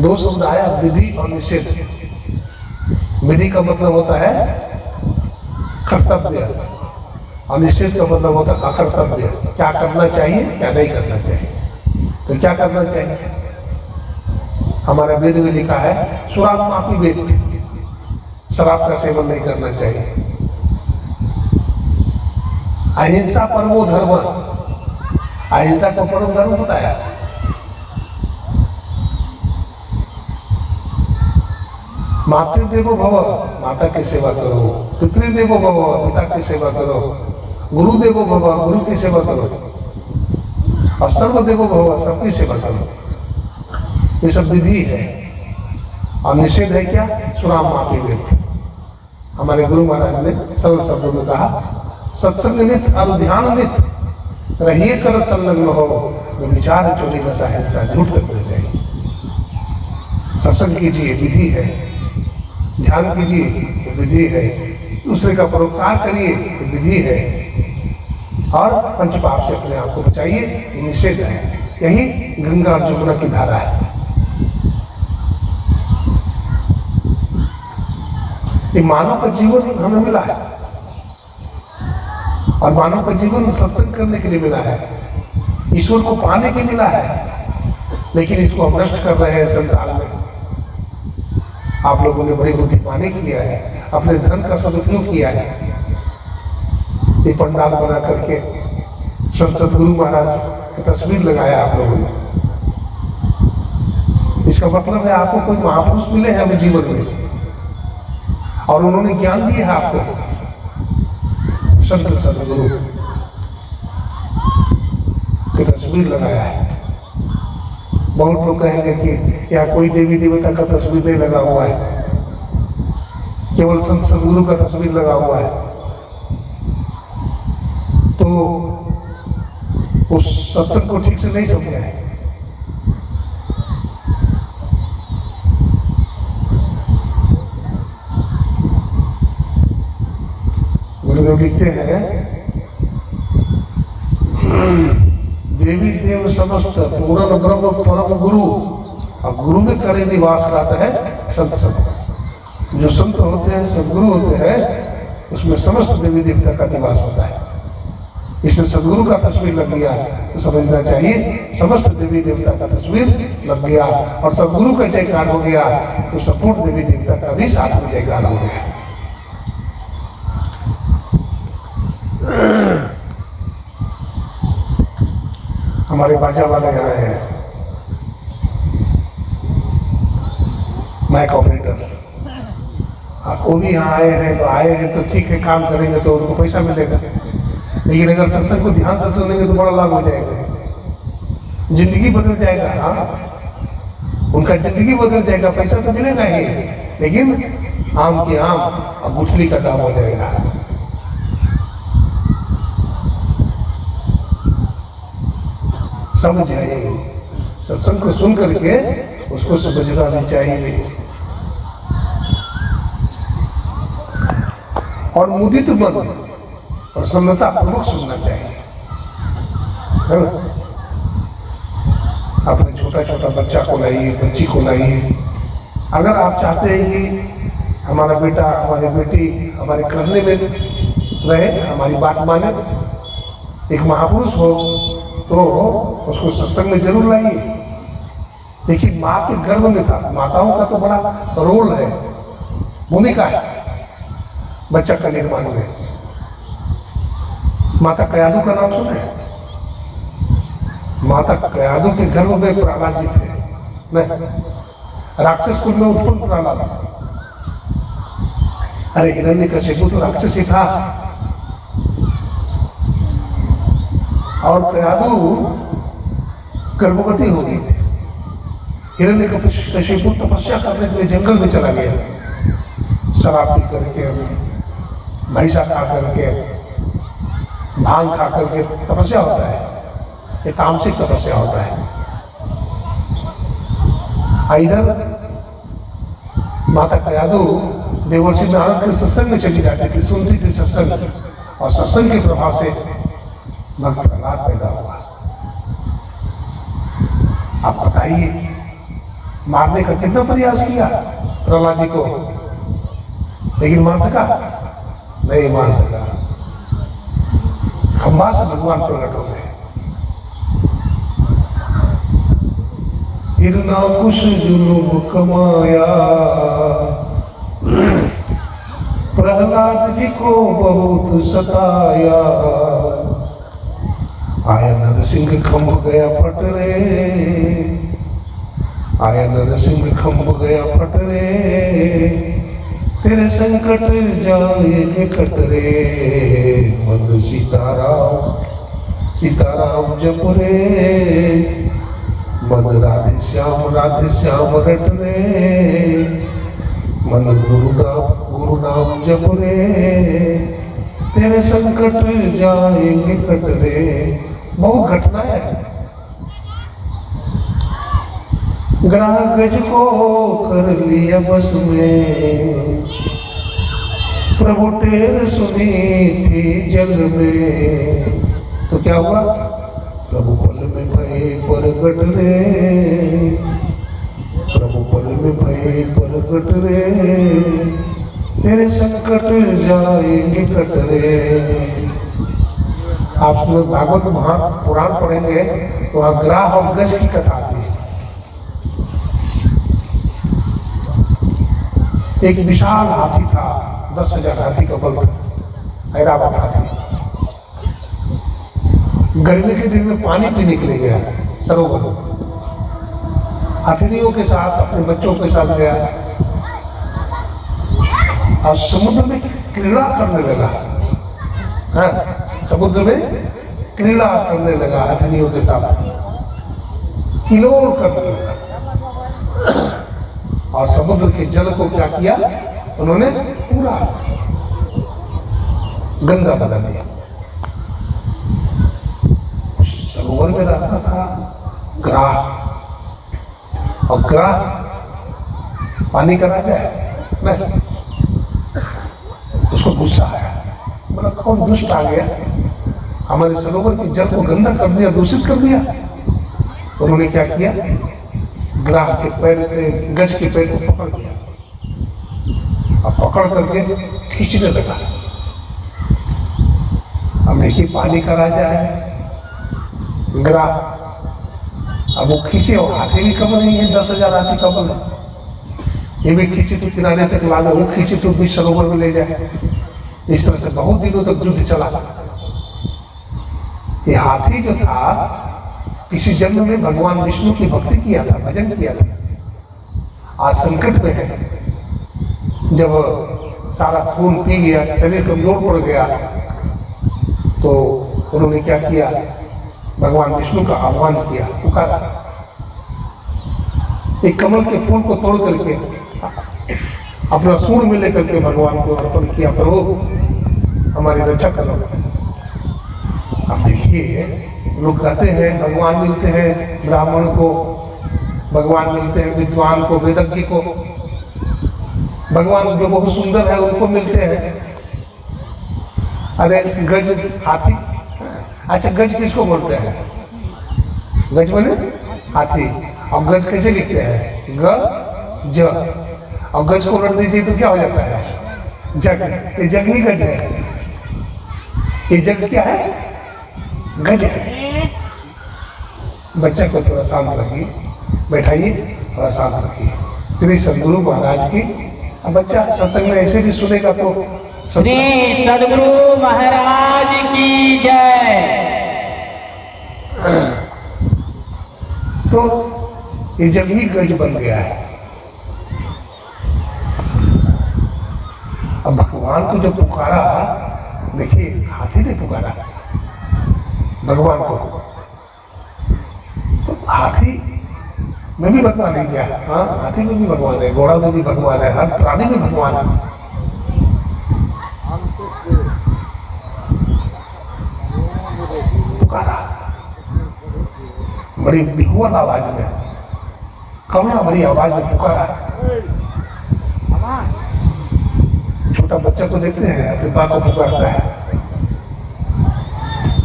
दो शब्द आया, विधि और निषेध। विधि का मतलब होता है कर्तव्य और निषेध का मतलब होता है अकर्तव्य। क्या करना चाहिए, क्या नहीं करना चाहिए। तो क्या करना चाहिए? हमारे वेद में लिखा है शराब मापी वेद, शराब का सेवन नहीं करना चाहिए। अहिंसा परमो धर्म, अहिंसा को परम धर्म बताया। मातृदेवो भव, माता की सेवा करो। पितृदेवो भव, पिता की सेवा करो। गुरुदेवो भव, गुरु की सेवा करो। और सर्वदेवो भव, सबकी सेवा करो। ये सब विधि है। और निषेध है क्या? सुराम मापी वेद। हमारे गुरु महाराज ने सरल शब्दों में कहा, सत्संग नित और ध्यान नित रहिए कर संलग्न हो, विचार चोरी नशा हिंसा झूठ करना चाहिए। सत्संग कीजिए, विधि है। ध्यान कीजिए, विधि है। दूसरे का परोपकार करिए, विधि है। और पंचपाप से अपने आप को बचाइए, ये निषेध है। यही गंगा और जमुना की धारा है। ये मानव का जीवन हमें मिला है और मानव का जीवन सत्संग करने के लिए मिला है, ईश्वर को पाने के लिए मिला है। लेकिन इसको हम नष्ट कर रहे हैं संसार में। आप लोगों ने बड़ी बुद्धिमानी किया है, अपने धन का सदुपयोग किया है। ये पंडाल बना करके सदगुरु महाराज की तस्वीर लगाया आप लोगों ने। इसका मतलब है आपको कोई महापुरुष मिले हैं हमें जीवन में और उन्होंने ज्ञान दिया है आपको। संत सदगुरु की तस्वीर लगाया है। बहुत लोग कहेंगे कि यहाँ कोई देवी देवता का तस्वीर नहीं लगा हुआ है, केवल संत सदगुरु का तस्वीर लगा हुआ है। तो उस सत्संग को ठीक से नहीं समझा है। गुरुदेव लिखते हैं, देवी देव समस्त पूर्ण ब्रह्म परम गुरु, और गुरु में करे निवास कहता है संत सब। जो संत होते हैं, सदगुरु होते हैं, उसमें समस्त देवी देवता का निवास होता है। इसलिए सदगुरु का तस्वीर लग गया तो समझना चाहिए समस्त देवी देवता का तस्वीर लग गया। और सदगुरु का जयकार हो गया तो संपूर्ण देवी देवता का भी साथ में जयकार हो गया। हमारे बाजा वाले आए हैं, माइक ऑपरेटर, वो भी यहाँ आए हैं। तो आए हैं तो ठीक है, काम करेंगे तो उनको पैसा मिलेगा। लेकिन अगर सत्संग को ध्यान से सुनेंगे तो बड़ा लाभ हो जाएगा, जिंदगी बदल जाएगा। हाँ, उनका जिंदगी बदल जाएगा। पैसा तो मिलेगा ही, लेकिन आम की आम और गुठली का दाम हो जाएगा। समझ आए, सत्संग को सुन करके उसको समझना भी चाहिए। और मुदित मन, प्रसन्नता पूर्वक सुनना चाहिए, है ना? अपने छोटा छोटा बच्चा को लाइए, बच्ची को लाइए। अगर आप चाहते हैं कि हमारा बेटा, हमारी बेटी हमारे कहने में रहे, हमारी बात माने, एक महापुरुष हो, तो उसको सत्संग में जरूर लाइए। देखिए, माँ के गर्भ में था। माताओं का तो बड़ा रोल है, भूमिका है बच्चा का निर्माण में। माता कयादू का नाम सुने? माता कयादू के गर्भ में प्रहलाद जी थे। नहीं, राक्षस कुल में उत्पन्न प्रहलाद। अरे हिरण्यकशिपु तो राक्षस ही था। और कयादू गर्भवती हो गई थी। हिरण्यकशिपु तपस्या करने के लिए जंगल में चला गया, शराब पी करके, भैंसा खा करके, भांग खा करके तपस्या होता है, ये तामसिक तपस्या होता है। इधर माता कयादू देवर्षि नारद के सत्संग में चली जाती थी, सुनती थी सत्संग, और सत्संग के प्रभाव से भक्त प्रहलाद पैदा हुआ। आप बताइए, मारने का कितना प्रयास किया प्रहलाद जी को, लेकिन मार सका? नहीं मार सका। खंभा से भगवान प्रकट हो गए। हिरणाकुश जुलूम कमाया, प्रहलाद जी को बहुत सताया। आया नरसिंह खंभ गया फट रे, आया नरसिंह खंभ गया फट रे, तेरे संकट जाएंगे कट रे। मन सीताराम सीताराम जप रे, मन राधे श्याम रट रे। मन गुरु नाम जप रे, तेरे संकट जाएंगे कट रे। बहुत घटना है। ग्राह गज को कर लिया बस में, प्रभु टेर सुनी थी जल में। तो क्या हुआ? प्रभु पल में भय प्रगट रे, प्रभु पल में भय प्रगट रे, तेरे संकट जाएंगे कट रे। आप सुनो, भागवत महापुराण पढ़ेंगे तो वहाँ ग्राह और गज की कथा आती है। एक विशाल हाथी था, 10,000 हाथी का बल था, ऐरावत हाथी। गर्मी के दिन में पानी पीने के लिए गया सरोवर में, हथिनियों के साथ, अपने बच्चों के साथ गया और समुद्र में क्रीड़ा करने लगा। हाँ, समुद्र में क्रीड़ा करने लगा हथिनियों के साथ, किलोल करने लगा। और समुद्र के जल को क्या किया उन्होंने? पूरा गंदा बना दिया। सरोवर में रहता था ग्राह, और ग्राह पानी का राजा है नहीं। उसको गुस्सा आया, बोला कौन दुष्ट आ गया, हमारे सरोवर के जल को गंदा कर दिया, दूषित कर दिया। उन्होंने क्या किया? ग्राह के पैर, गज के पैर को पकड़ लिया और पकड़ करके खींचने लगा। अब देखिए, पानी का राजा है ग्राह, अब वो खींचे, और हाथी भी कम नहीं है, 10,000 हाथी का बल है। ये भी खींचे तो किनारे तक ला ले, वो खींचे तो बीच सरोवर में ले जाए। इस तरह से बहुत दिनों तक युद्ध चला। ये हाथी जो था, किसी जन्म में भगवान विष्णु की भक्ति किया था, भजन किया था। आज संकट में है, जब सारा खून पी गया, शरीर कमजोर पड़ गया, तो उन्होंने क्या किया? भगवान विष्णु का आह्वान किया, पुकारा। एक कमल के फूल को तोड़ करके अपना सूंड में लेकर के भगवान को अर्पण किया, प्रभु हमारी रक्षा करो। अब देखिए, लोग कहते हैं भगवान मिलते हैं ब्राह्मण को, भगवान मिलते हैं विद्वान को, वेदज्ञ को, भगवान जो बहुत सुंदर है उनको मिलते हैं। अरे गज हाथी, अच्छा गज किसको बोलते हैं? गज बोले हाथी। और गज कैसे लिखते हैं? ग ज। और गज को उलट दीजिए तो क्या हो जाता है? जग। ये जग ही गज है। ये जग क्या है? गज है। बच्चे को थोड़ा शांत रखिए, बैठाइए, थोड़ा शांत रखिए। श्री सदगुरु महाराज की। अब बच्चा सत्संग में ऐसे भी सुनेगा तो श्री सद्गुरु महाराज की जय। तो ये जग ही गज बन गया है। अब भगवान को जब पुकारा, देखिए हाथी ने पुकारा भगवान को, तो हाथी में भी भगवान है क्या? हाँ, हाथी में भी भगवान है, घोड़ा में भी भगवान है, हर प्राणी में भगवान है। पुकारा बड़ी बिहुल आवाज में, करुणा भरी आवाज में पुकारा। छोटा बच्चा को देखते हैं, अपनी माँ को पुकारता है,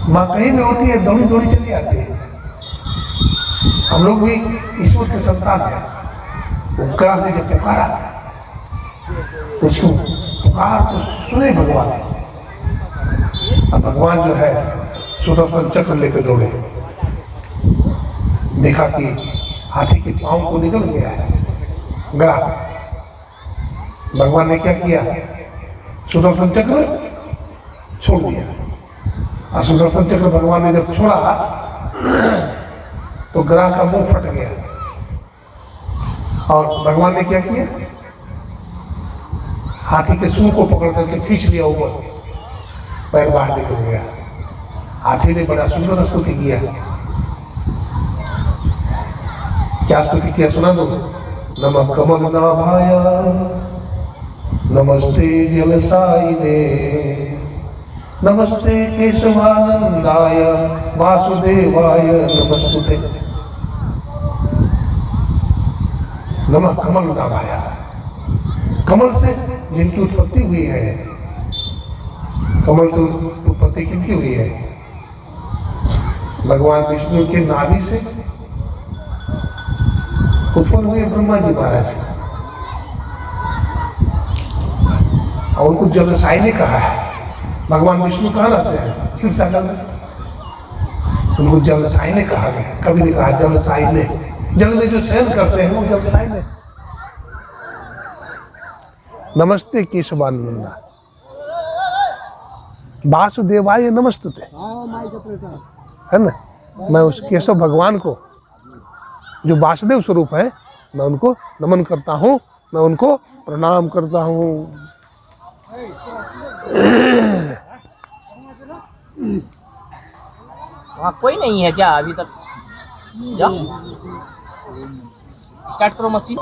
माँ कहीं भी होती है दौड़ी दौड़ी चली आती है। हम लोग भी ईश्वर के संतान हैं। उपकार ने जब पुकारा, उसको पुकार को सुने भगवान। अब भगवान जो है सुदर्शन चक्र लेकर दौड़े, देखा कि हाथी के पांव को निकल गया है गरा। भगवान ने क्या किया? सुदर्शन चक्र छोड़ दिया। और सुदर्शन चक्र भगवान ने जब छोड़ा तो ग्राह का मुंह फट गया। और भगवान ने क्या किया? हाथी के सूंड को पकड़ करके खींच लिया ऊपर, पैर बाहर निकल गया। हाथी ने बड़ा सुंदर स्तुति किया। क्या स्तुति किया सुना दो। नमः कमल नाभाय नमस्ते जलसाइने नमस्ते केशवानंदाय वासुदेवाय नमस्तुते। नमः कमल नाभाय, कमल से जिनकी उत्पत्ति हुई है, कमल से उत्पत्ति किनकी हुई है? भगवान विष्णु के नाभि से उत्पन्न हुए ब्रह्मा जी महाराज, और उनको जलसाई ने कहा है। भगवान विष्णु कहाँ रहते हैं? क्षीर सागर में। उनको जलसाई ने कहा गया, कभी नहीं कहा जलसाई ने। जल में जो शयन करते हैं वो जलसाई ने। नमस्ते केशवानंदा वासुदेवाय नमस्तुते, है ना। मैं उस केशव भगवान को जो वासुदेव स्वरूप है, मैं उनको नमन करता हूँ, मैं उनको प्रणाम करता हूँ। वहाँ कोई नहीं है क्या अभी तक? जाओ स्टार्ट करो मशीन।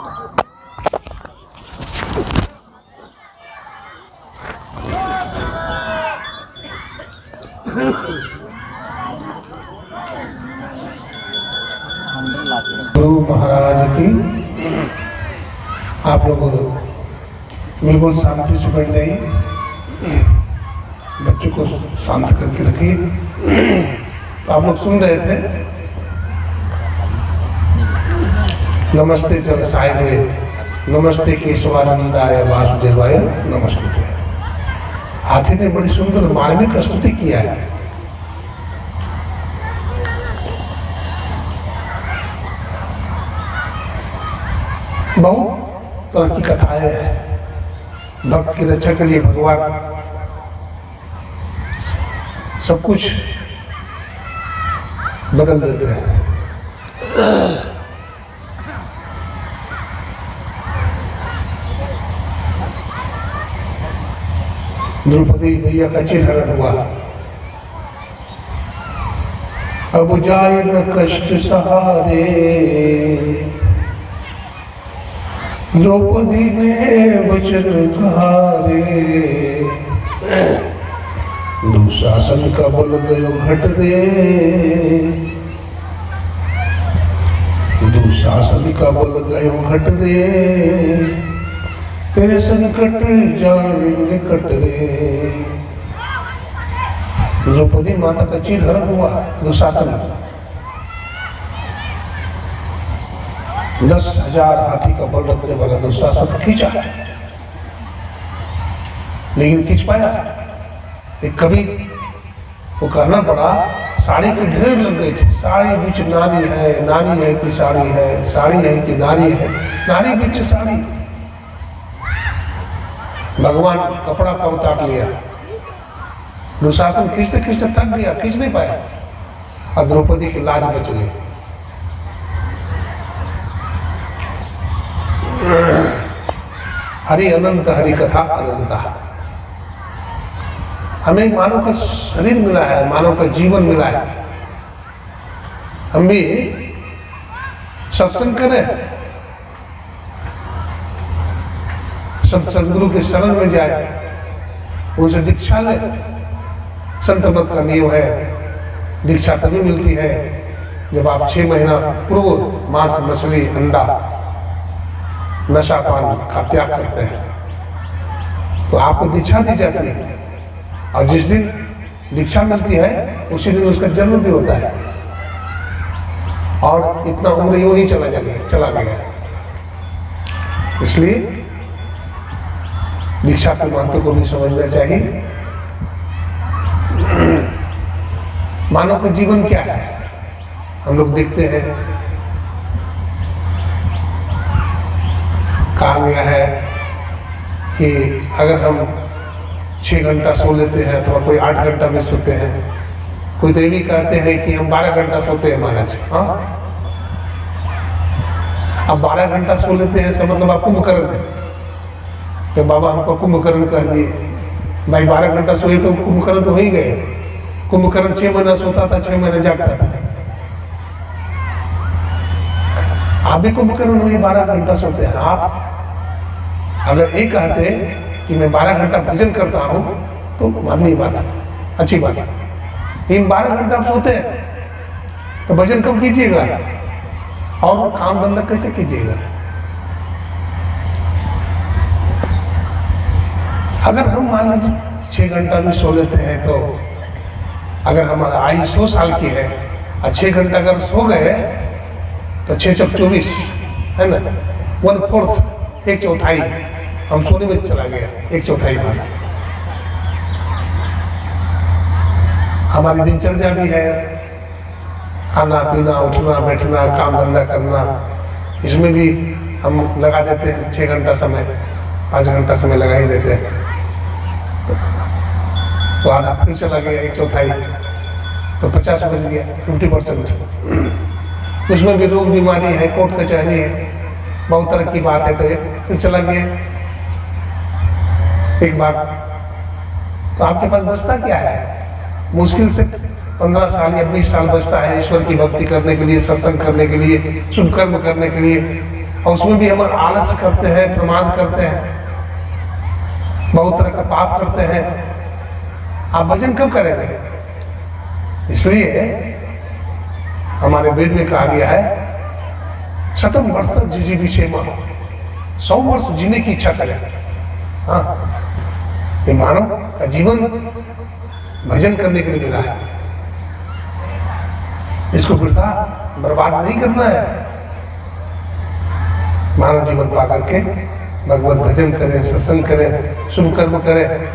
गुरु महाराज की। आप लोग बिल्कुल शांति से बैठ जाइए, बच्चों को शांत करके रखिए। तो आप लोग सुन रहे थे, नमस्ते जलसाइने नमस्ते केशवानंदाय वासुदेवाय नमस्तुते। हाथी ने बड़ी सुंदर मार्मिक स्तुति किया है। बहुत तरह की कथाएं हैं। भक्त की रक्षा के लिए भगवान सब कुछ बदल देते हैं। द्रौपदी भैया का चिरहरण हुआ। अब जाए न कष्ट सहारे, द्रौपदी ने वचन कहा रे। दुशासन का बल गयो घट रे, दुशासन का बल गयो घट रे। तेरे संकट जाएंगे कट रे। द्रौपदी माता का चिरहरण हुआ दुशासन में। 10,000 हाथी का बल रखने वाला दुशासन खींचा, लेकिन खींच पाया? एक कभी वो करना पड़ा। साड़ी के ढेर लग गए थे। साड़ी बीच नारी है, नारी है कि साड़ी है, साड़ी है कि नारी है, नारी बीच साड़ी। भगवान कपड़ा का उतार लिया, दुशासन खींचते खींचते थक गया, खींच नहीं पाया और द्रौपदी की लाज बच गई। हरि अनंत, हरि कथा अनंता। हमें मानव का शरीर मिला है, मानव का जीवन मिला है, हम भी सत्संग करें, सदगुरु के शरण में जाए, उनसे दीक्षा ले। संत मत का नियम है, दीक्षा तभी मिलती है जब आप 6 महीना पूर्व मांस, मछली, अंडा, नशा पान का त्याग करते हैं तो आपको दीक्षा दी जाती है। और जिस दिन दीक्षा मिलती है उसी दिन उसका जन्म भी होता है और इतना उम्र यूं ही चला गया। इसलिए दीक्षा के महत्व को भी समझना चाहिए। मानव का जीवन क्या है, हम लोग देखते हैं, कहा गया है कि अगर हम 6 घंटा सो लेते हैं तो कोई 8 घंटा में सोते हैं, कोई तो ये भी कहते हैं कि हम 12 घंटा सोते हैं महाराज। हाँ, अब 12 घंटा सो लेते हैं इसका मतलब आप कुंभकर्ण है। तो बाबा हमको कुंभकर्ण कह दिए, भाई 12 घंटा सोए तो कुंभकर्ण तो हो ही गए। कुंभकर्ण 6 महीना सोता था, 6 महीने जागता था। आप भी कुंभकर्ण हुए, 12 घंटा सोते हैं। आप अगर एक कहते कि मैं 12 घंटा भजन करता हूं तो माननीय बात है, अच्छी बात है। लेकिन 12 घंटा आप सोते हैं तो भजन कब कीजिएगा और काम धंधा कैसे कीजिएगा? अगर हम मान लीजिए 6 घंटा भी सो लेते हैं तो अगर हमारा आयु 100 साल की है और 6 घंटा अगर सो गए तो 6 चौक 24 है ना, 1/4, 1/4 हम सोने में चला गया, 1/4 भाग। हमारी दिनचर्या भी है, खाना पीना, उठना बैठना, काम धंधा करना, इसमें भी हम लगा देते हैं 6 घंटा समय, 5 घंटा समय लगा ही देते हैं। तो आधा फिर चला गया, 1/4, तो 50 बच गया, 50%। उसमें भी रोग बीमारी है, कोर्ट कचहरी है, बहुत तरह की बात है, तो फिर चला गया एक बार। तो आपके पास बचता क्या है? मुश्किल से 15 साल या 20 साल बचता है ईश्वर की भक्ति करने के लिए, सत्संग करने के लिए, शुभ कर्म करने के लिए। और उसमें भी हम आलस्य करते हैं, प्रमाद करते हैं, बहुत तरह का पाप करते हैं। आप भजन कब करेंगे? इसलिए हमारे वेद में कहा गया है, शतम वर्ष जिजीविषेम, 100 वर्ष जीने की इच्छा करें। हाँ, ये मानव का जीवन भजन करने के लिए मिला है, इसको वृथा बर्बाद नहीं करना है। मानव जीवन पा करके भगवत भजन करें, सत्संग करें, शुभ कर्म करें।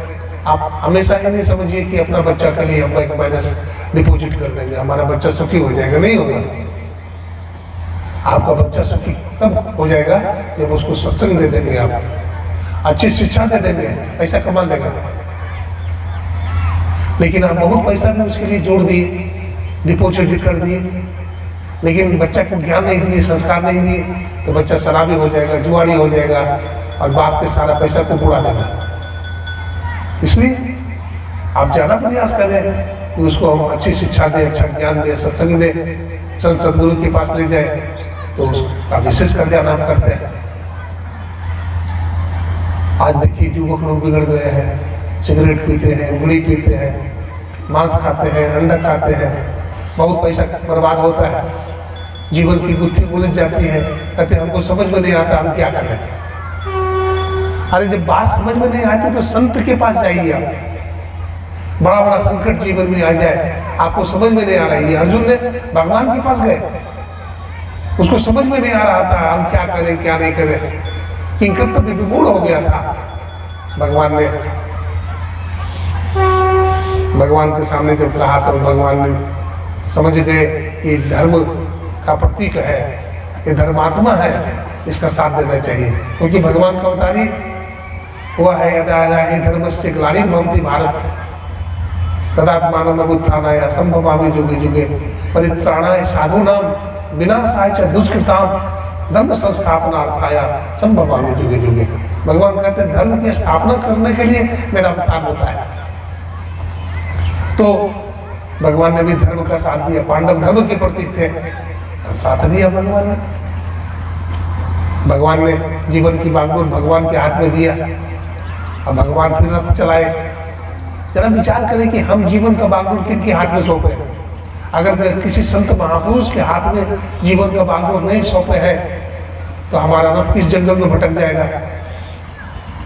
आप हमेशा ही नहीं समझिए कि अपना बच्चा के लिए हम बैंक बैलेंस डिपॉजिट कर देंगे, हमारा बच्चा सुखी हो जाएगा, नहीं होगा। आपका बच्चा सुखी तब हो जाएगा जब उसको सत्संग दे देंगे, आप अच्छी शिक्षा दे देंगे, पैसा कमा लेगा। लेकिन आप बहुत पैसा भी उसके लिए जोड़ दिए, डिपॉजिट भी कर दिए, लेकिन बच्चा को ज्ञान नहीं दिए, संस्कार नहीं दिए, तो बच्चा शराबी हो जाएगा, जुआरी हो जाएगा और बाप के सारा पैसा को उड़ा देगा। इसलिए आप ज़्यादा प्रयास करें कि उसको हम अच्छी शिक्षा दें, अच्छा ज्ञान दें, सत्संग दें, संत सदगुरु के पास ले जाए, तो उसका विशेष कल्याण हम करते हैं। आज देखिए युवक लोग बिगड़ गए हैं, सिगरेट पीते हैं, बीड़ी पीते हैं, मांस खाते हैं, अंडा खाते हैं, बहुत पैसा बर्बाद होता है, जीवन की गुत्थी उलझ जाती है, कहते हमको समझ में नहीं आता हम क्या करें। अरे जब बात समझ में नहीं आती तो संत के पास जाइए। आप बड़ा बड़ा संकट जीवन में आ जाए, आपको समझ में नहीं आ रही है, अर्जुन ने भगवान के पास गए, उसको समझ में नहीं आ रहा था हम क्या करें क्या नहीं करें, किंकर तो विमूढ़ हो गया था। भगवान के सामने जब कहा तो भगवान ने समझ गए कि धर्म का प्रतीक है, ये धर्मात्मा है, इसका साथ देना चाहिए, क्योंकि भगवान का अवतारी हुआ है यदा यदा हि धर्मस्य ग्लानिर्भवति भारत तदात्मानम् अभ्युत्थानाय असंभवामि युगे युगे परित्राणाय साधूनां विनाशाय च दुष्कृतां धर्म संस्थापनार्थाय संभवामि युगे युगे। भगवान कहते हैं धर्म की स्थापना करने के लिए मेरा अवतार होता है। तो भगवान ने भी धर्म का साथ दिया, पांडव धर्म के प्रतीक थे, साथ दिया भगवान ने। भगवान ने जीवन की बागडोर भगवान के हाथ में दिया। अब भगवान फिर रथ चलाए। जरा विचार करें कि हम जीवन का बागडोर किनके हाथ में सौंपे। अगर किसी संत महापुरुष के हाथ में जीवन का बागडोर नहीं सौंपे है तो हमारा रथ किस जंगल में भटक जाएगा,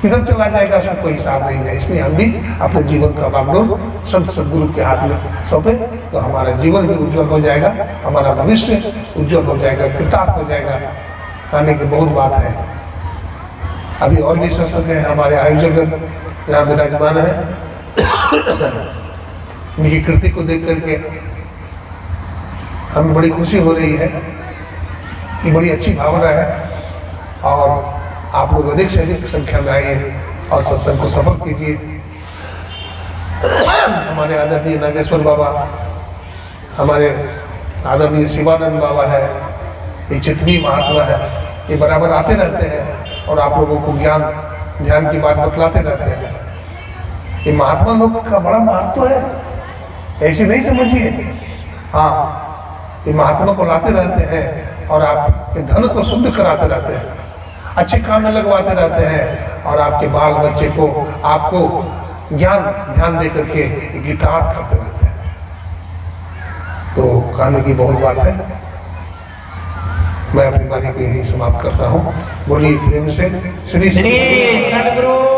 किधर चला जाएगा, उसका कोई हिसाब नहीं है। इसलिए हम भी अपने जीवन का बागडोर संत सदगुरु के हाथ में सौंपे तो हमारा जीवन भी उज्जवल हो जाएगा, हमारा भविष्य उज्जवल हो जाएगा, कृतार्थ हो जाएगा। कहने की बहुत बात है। अभी और भी सत्संग है, हमारे आयोजक यहाँ विराजमान है। इनकी कृति को देख करके हमें बड़ी खुशी हो रही है। ये बड़ी अच्छी भावना है और आप लोग अधिक से अधिक संख्या में आइए और सत्संग को सफल कीजिए। हमारे आदरणीय नागेश्वर बाबा, हमारे आदरणीय शिवानंद बाबा है, ये जितनी महात्मा है ये बराबर आते रहते हैं और आप लोगों को ज्ञान ध्यान की बात बतलाते रहते हैं। ये महात्मा लोग का बड़ा महत्व है, ऐसे नहीं समझिए। हाँ, ये महात्मा को लाते रहते हैं और आपके धन को शुद्ध कराते रहते हैं, अच्छे काम में लगवाते रहते हैं और आपके बाल बच्चे को आपको ज्ञान ध्यान दे करके गीतार्थ करते रहते हैं। तो कहने की बहुत बात है। मैं अपनी वाणी को यही समाप्त करता हूँ। बोलिए प्रेम से श्री सदगुरु